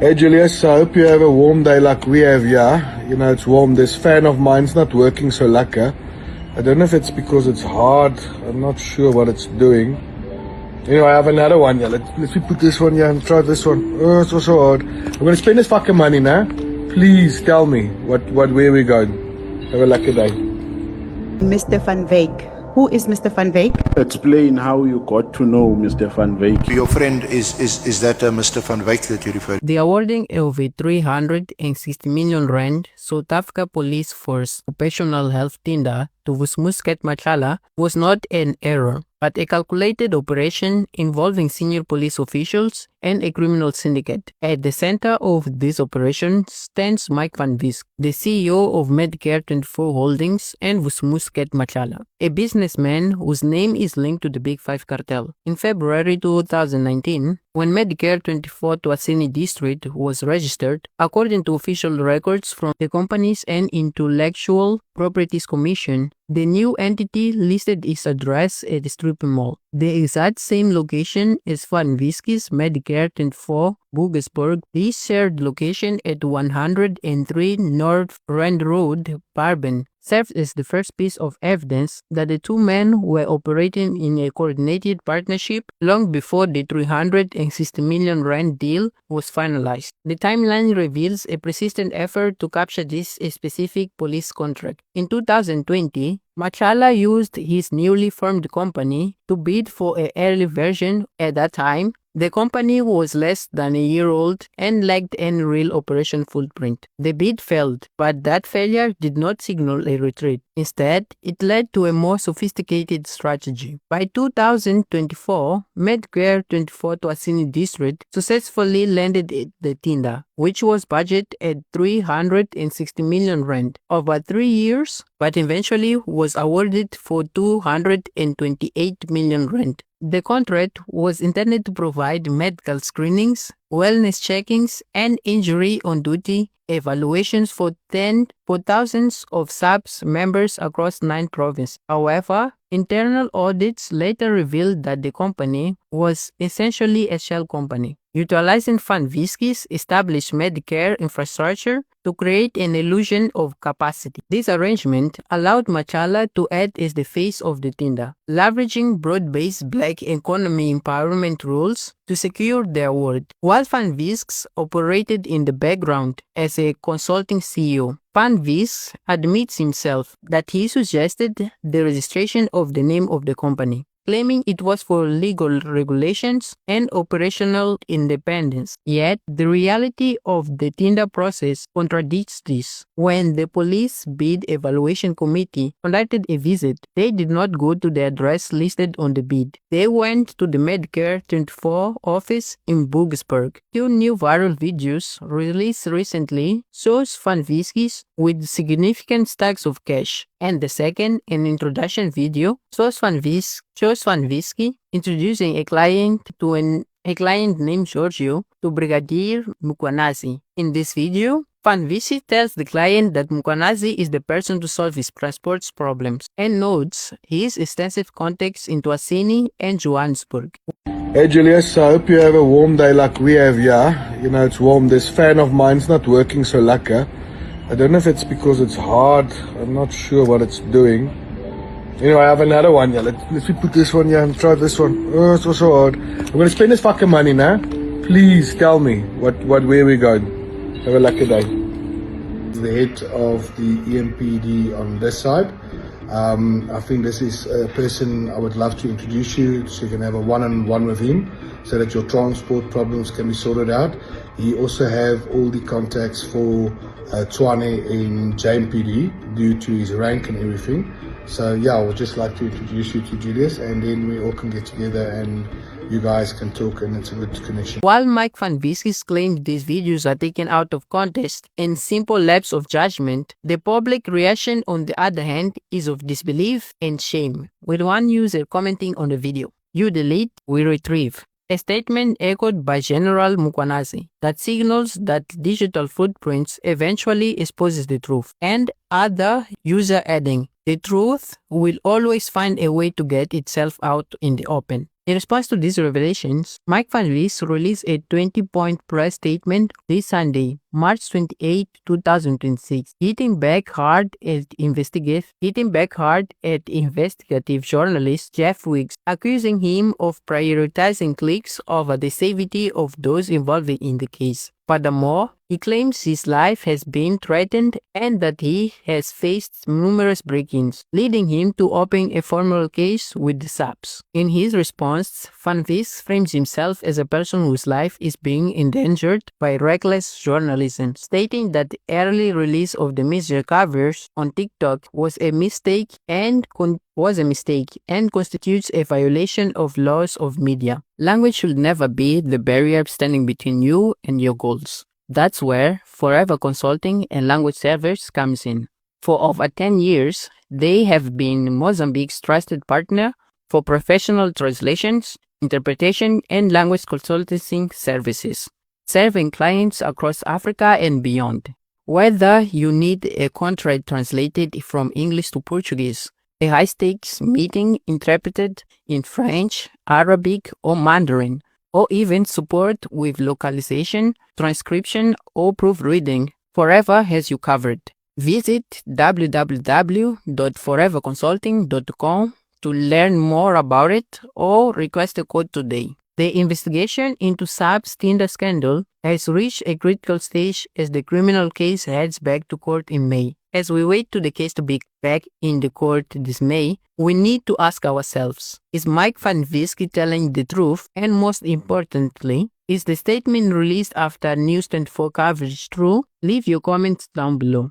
Hey Julius, I hope you have a warm day like we have here. You know, it's warm. This fan of mine's not working so lekker. I don't know if it's because it's hard. I'm not sure what it's doing. Anyway, I have another one here. Let me put this one here and try this one. Oh, it's also hard. I'm going to spend this fucking money now. Please tell me where we're going. Have a lucky day. Mr. van Wyk. Who is Mr. van Wyk? Explain how you got to know Mr. van Wyk. Your friend is that Mr. van Wyk that you referred? The awarding of a 360 million rand South Africa Police Force occupational health tender to Muscat Machala was not an error, but a calculated operation involving senior police officials and a criminal syndicate. At the center of this operation stands Mike van Micks, the CEO of Medicare 24 Holdings and Muscat Machala, a businessman whose name is linked to the Big Five cartel. In February 2019, when Medicare 24 Tuasini district was registered, according to official records from the Companies and Intellectual Properties Commission, the new entity listed its address at the Stripping Mall, the exact same location as Van Wysk's Medicare 24 Boegesburg. This shared location at 103 North Rand Road, Barben, serves as the first piece of evidence that the two men were operating in a coordinated partnership long before the 360 million rand deal was finalized. The timeline reveals a persistent effort to capture this specific police contract. In 2020, Machala used his newly formed company to bid for an early version. At that time, the company was less than a year old and lacked any real operation footprint. The bid failed, but that failure did not signal a retreat. Instead, it led to a more sophisticated strategy. By 2024, Medicare 24 Tuasini district successfully landed the tender, which was budgeted at 360 million rand over 3 years, but eventually was awarded for 228 million rand. The contract was intended to provide medical screenings, wellness checkings, and injury on duty evaluations for thousands of SAPS members across 9 provinces. However, internal audits later revealed that the company was essentially a shell company, utilizing Van Wysk's established Medicare infrastructure to create an illusion of capacity. This arrangement allowed Machala to act as the face of the tender, leveraging broad-based black economy empowerment rules to secure the award, while Van Wyks operated in the background as a consulting CEO. Van Wyks admits himself that he suggested the registration of the name of the company, claiming it was for legal regulations and operational independence. Yet, the reality of the tender process contradicts this. When the police bid evaluation committee conducted a visit, they did not go to the address listed on the bid. They went to the Medicare 24 office in Boegesburg. 2 new viral videos released recently shows Van Wysk's with significant stacks of cash, and the second, an introduction video, shows Van Wyk introducing a client named Giorgio to Brigadier Mkwanazi. In this video, Van Wyk tells the client that Mkwanazi is the person to solve his transport problems and notes his extensive contacts in Tuasini and Johannesburg. Hey Julius, I hope you have a warm day like we have here. You know, it's warm. This fan of mine's not working so lekker. I don't know if it's because it's hard. I'm not sure what it's doing. Anyway, I have another one here. Let me put this one here and try this one. Oh, it's also hard. I'm going to spend this fucking money now. Please tell me where we're going. Have a lucky day. The head of the EMPD on this side. I think this is a person I would love to introduce you so you can have a one-on-one with him so that your transport problems can be sorted out. He also have all the contacts for Tshwane in JMPD due to his rank and everything. So yeah, I would just like to introduce you to Julius, and then we all can get together and you guys can talk, and it's a good connection. While Mike van Micks claimed these videos are taken out of context and simple lapse of judgment, the public reaction on the other hand is of disbelief and shame, with one user commenting on the video, "You delete, we retrieve." A statement echoed by General Mkwanazi that signals that digital footprints eventually exposes the truth, and other user adding, "The truth will always find a way to get itself out in the open." In response to these revelations, Mike van Micks released a 20-point press statement this Sunday, March 28, 2026, hitting back hard at investigative journalist Jeff Wicks, accusing him of prioritizing clicks over the safety of those involved in the case. Furthermore, he claims his life has been threatened and that he has faced numerous break-ins, leading him to open a formal case with the SAPS. In his response, Van Micks frames himself as a person whose life is being endangered by reckless journalism, stating that the early release of the media covers on TikTok was a mistake and constitutes a violation of laws of media. Language should never be the barrier standing between you and your goals. That's where Forever Consulting and Language Servers comes in. For over 10 years, they have been Mozambique's trusted partner for professional translations, interpretation, and language consulting services, serving clients across Africa and beyond. Whether you need a contract translated from English to Portuguese, a high-stakes meeting interpreted in French, Arabic, or Mandarin, or even support with localization, transcription, or proofreading, Forever has you covered. Visit www.foreverconsulting.com to learn more about it or request a quote today. The investigation into SAP's Tinder scandal has reached a critical stage as the criminal case heads back to court in May. As we wait for the case to be back in the court this May, we need to ask ourselves, is Mike van Micks telling the truth? And most importantly, is the statement released after News 24 coverage true? Leave your comments down below.